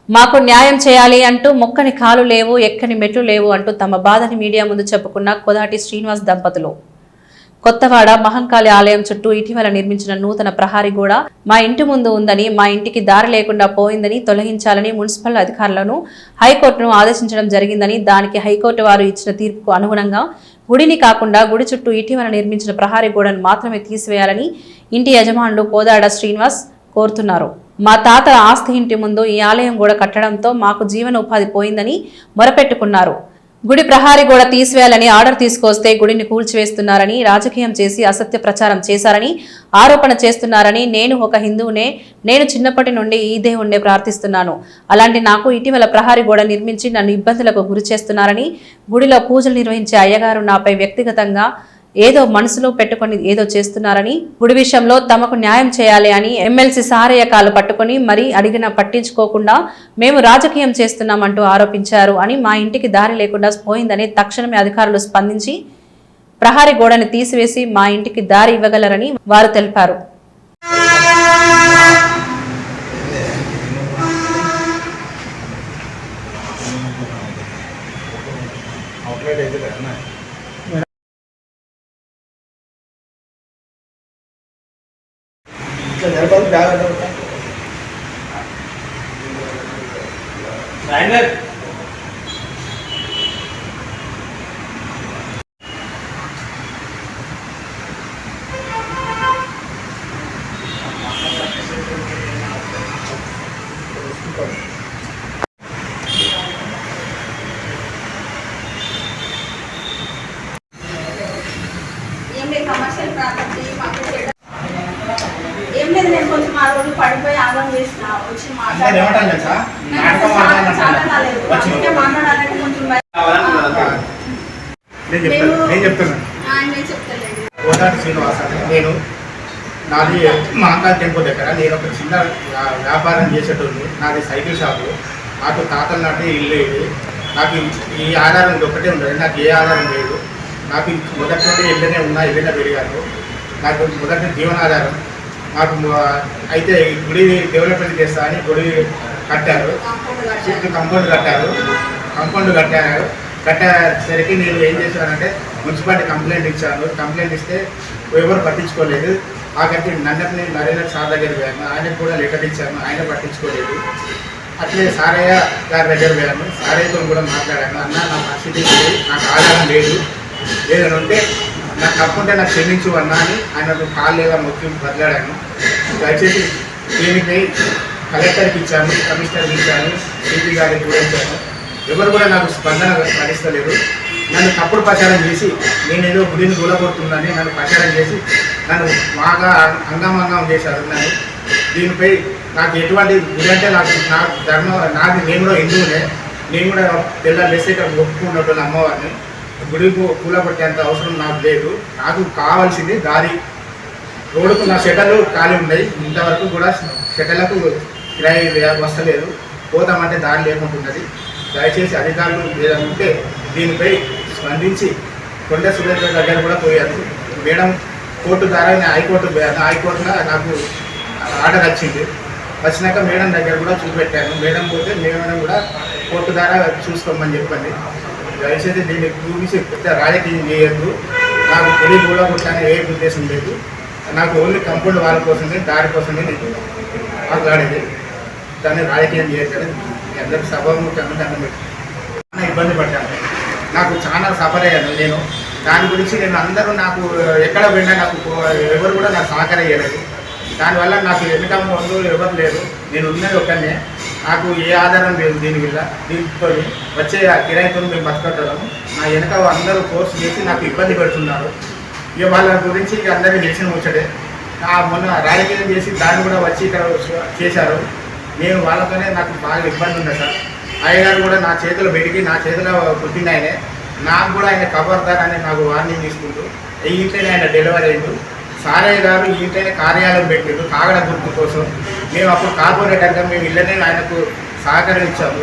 మాకు న్యాయం చేయాలి అంటూ మొక్కని కాలు లేవు, ఎక్కని మెట్లు లేవు అంటూ తమ బాధని మీడియా ముందు చెప్పుకున్న కొదాటి శ్రీనివాస్ దంపతులు. కొత్తవాడ మహంకాళి ఆలయం చుట్టూ ఇటీవల నిర్మించిన నూతన ప్రహారీ గోడ మా ఇంటి ముందు ఉందని, మా ఇంటికి దారి లేకుండా పోయిందని తొలగించాలని మున్సిపల్ అధికారులను హైకోర్టును ఆదేశించడం జరిగిందని, దానికి హైకోర్టు వారు ఇచ్చిన తీర్పుకు అనుగుణంగా గుడిని కాకుండా గుడి చుట్టూ ఇటీవల నిర్మించిన ప్రహారీ గోడను మాత్రమే తీసివేయాలని ఇంటి యజమానులు కోదాడ శ్రీనివాస్ కోరుతున్నారు. మా తాత ఆస్తి ఇంటి ముందు ఈ ఆలయం గోడ కట్టడంతో మాకు జీవన ఉపాధి పోయిందని మొరపెట్టుకున్నారు. గుడి ప్రహారీ గోడ తీసివేయాలని ఆర్డర్ తీసుకొస్తే గుడిని కూల్చివేస్తున్నారని, రాజకీయం చేసి అసత్య ప్రచారం చేశారని ఆరోపణ చేస్తున్నారని, నేను ఒక హిందువునే, నేను చిన్నప్పటి నుండి ఈ దేవుణ్ణే ప్రార్థిస్తున్నాను, అలాంటి నాకు ఇటీవల ప్రహారీ గోడ నిర్మించి నన్ను ఇబ్బందులకు గురి చేస్తున్నారని, గుడిలో పూజలు నిర్వహించే అయ్యగారు నాపై వ్యక్తిగతంగా ఏదో మనసులో పెట్టుకుని ఏదో చేస్తున్నారని, గుడి విషయంలో తమకు న్యాయం చేయాలి అని ఎమ్మెల్సీ సారయ్య కాలు పట్టుకుని మరీ అడిగినా పట్టించుకోకుండా మేము రాజకీయం చేస్తున్నామంటూ ఆరోపించారు అని, మా ఇంటికి దారి లేకుండా పోయిందని తక్షణమే అధికారులు స్పందించి ప్రహారీ గోడని తీసివేసి మా ఇంటికి దారి ఇవ్వగలరని వారు తెలిపారు. కమర్షియల్ ప్రాపర్టీ మాకు ఏం లేదు. నేను కొంచెం ఆ రోజు పడిపోయి ఆగం చేసిన వచ్చి మాట్లాడాలంటే కొంచెం కోదాటి శ్రీనివాస్ అని నేను, నాది మహంకాళి టెంపుల్ దగ్గర నేను ఒక చిన్న వ్యాపారం చేసేటోళ్ళు. నాది సైకిల్ షాపు. నాకు తాతల నాటి ఇల్లు ఇది. నాకు ఈ ఆధారం ఒకటే ఉండదు, నాకు ఏ ఆధారం లేదు. నాకు మొదటి నుండి ఇళ్ళనే ఉన్నా, ఇళ్ళనే పెరిగాను. నాకు మొదటి జీవనాధారం. నాకు అయితే గుడి డెవలప్మెంట్ చేస్తా అని గుడి కట్టారు, చుట్టూ కంపౌండ్ కట్టేసరికి నేను ఏం చేశానంటే మున్సిపాలిటీ కంప్లైంట్ ఇచ్చాను. కంప్లైంట్ ఇస్తే ఎవరు పట్టించుకోలేదు. ఆఖరికి నన్నని నరేంద్ర సార్ దగ్గర పోయాను, ఆయనకు కూడా లెటర్ ఇచ్చాను, ఆయన పట్టించుకోలేదు. అట్లే సారయ్య గారి దగ్గర పోయాను, సారయ్యతో కూడా మాట్లాడాను. అన్న నా పరిస్థితి నాకు ఆధారం లేదు, ఏదైనా ఉంటే నాకు తప్పుంటే నాకు క్షమించు అన్నా అని ఆయన కాళ్ళు లేదా మొక్కి బదిలాడాను. దయచేసి దీనిపై కలెక్టర్కి ఇచ్చాను, కమిషనర్కి ఇచ్చాను, సిపి గారికి కూడా ఇచ్చాను. ఎవరు కూడా నాకు స్పందన భరిస్తలేరు. నన్ను తప్పుడు ప్రచారం చేసి నేనేదో గుడిని కూలగొడుతుందని నన్ను ప్రచారం చేసి నన్ను బాగా అంగమంగం చేశారు. నన్ను దీనిపై నాకు ఎటువంటి గుడి అంటే నాకు నా ధర్మం నాది, నేను కూడా హిందువునే, నేను కూడా తెల్లారేసి ఇక్కడ ఒప్పుకున్నట్టు అమ్మవారిని. గుడి కూలగొట్టేంత అవసరం నాకు లేదు. నాకు కావాల్సింది దారి. రోడ్డుకు నా షెటర్లు ఖాళీ ఉన్నాయి, ఇంతవరకు కూడా షెటర్లకు కిరాయి వస్తలేదు. పోతామంటే దారి లేకుంటున్నది. దయచేసి అధికారులు ఉంటే దీనిపై స్పందించి కొండ సురేంద్ర దగ్గర కూడా పోయాను. మేడం కోర్టు ద్వారా హైకోర్టు పోయాను. హైకోర్టులో నాకు ఆర్డర్ వచ్చినాక మేడం దగ్గర కూడా చూపెట్టాను. మేడం పోతే మేడం కూడా కోర్టు ద్వారా చూసుకోమని చెప్పండి. దయచేసి దీన్ని చూపించి పెద్ద రాజకీయం చేయొద్దు. నాకు గుడి కూడా కొట్టాలని ఏ ఉద్దేశం లేదు. నాకు ఓన్లీ కంపౌండ్ వాళ్ళ కోసమే, దారి కోసమే నేను మాట్లాడేది. దాన్ని రాజకీయం చేయట్లేదు. అందరికి సభాముఖంగా దండం పెట్టి ఇబ్బంది పడ్డాను. నాకు చాలా సఫర్ అయ్యాను నేను. దాని గురించి నేను అందరూ నాకు ఎక్కడ పోయినా నాకు ఎవరు కూడా నాకు సహకరించలేదు. దానివల్ల నాకు వెనుక ముందు ఎవరు లేరు, నేను ఉన్నది ఒక్కనే. నాకు ఏ ఆధారం లేదు దీనివల్ల. దీంతో వచ్చే కిరాయితో మేము బతకట్టడము. నా వెనుక అందరూ ఫోర్స్ చేసి నాకు ఇబ్బంది పెడుతున్నారు. ఇక వాళ్ళ గురించి అందరికీ తెలిసిన ముచ్చటే. మొన్న రాజకీయం చేసి దాన్ని కూడా వచ్చి ఇక్కడ చేశారు. నేను వాళ్ళతోనే నాకు బాగా ఇబ్బంది ఉంది సార్. అయ్యగారు కూడా నా చేతిలో పెరిగి నా చేతిలో పుట్టిన ఆయనే. నాకు కూడా ఆయన ఖబర్దార్ అని నాకు వార్నింగ్ తీసుకుంటూ ఈ ఇంట్లోనే ఆయన డెలివరీ అయ్యిండు. సారయ్య గారు ఈ ఇంట్లోనే కార్యాలయం పెట్టిండు కాగడ గుర్తు కోసం. మేము అప్పుడు కార్పొరేటర్గా మేము ఇళ్ళనే ఆయనకు సహకరించాము,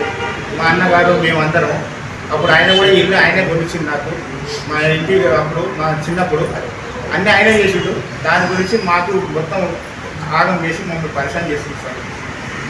మా అన్నగారు మేమందరం. అప్పుడు ఆయన కూడా ఇల్లు ఆయనే కొనిచ్చింది నాకు. మా ఇంటి అప్పుడు మా చిన్నప్పుడు అన్నీ ఆయనే చేసిండు. దాని గురించి మాకు మొత్తం ఆగం చేసి మమ్మల్ని పరిచయం చేస్తుంది సార్.